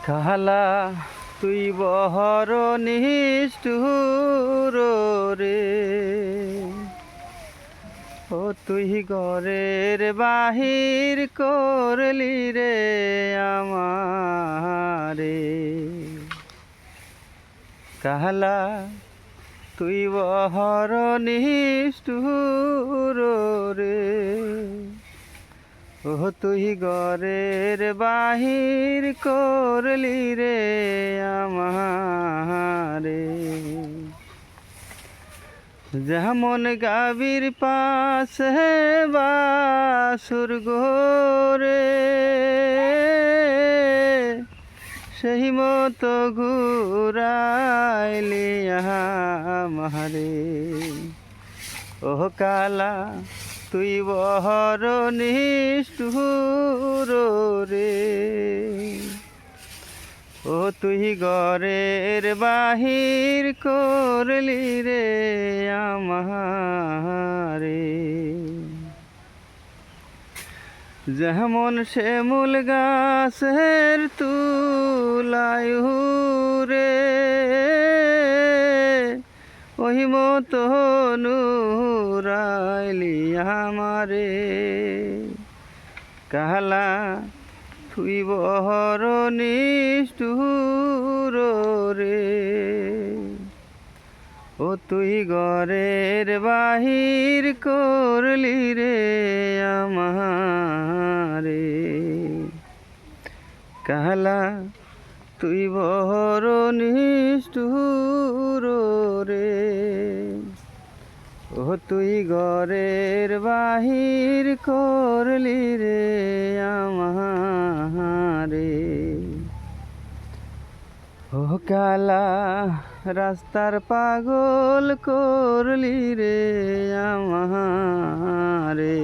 কাহালা তুই বহর নিষ্ঠুর রে, ও তুই ঘরের বাহির করলি রে আমারে। কাহালা তুই বহর নিষ্ঠুর রে, ও তুই ঘরের বাহির করলি রে আমারে। যেমন গাভীর পাশে বাছুর গোরে, সেই মতো ঘুরাইলি আমারে। ও কালা তুই বহর নিষ্ঠুর রে, ও তুই ঘরের বাহির করলি রে আমারে। যেমন শিমুল গাছের তুলায় রে, ওই মতো নুরাইলি আমারে। কালা তুই বহর নিষ্ঠুর রে, ও তুই ঘরের বাহির করলি রে আমারে। কালা তুই বহর নিষ্ঠুর রে, ও তুই ঘরের বাহির করলি রে আমারে। ও কালা রাস্তার পাগল করলি রে আমারে।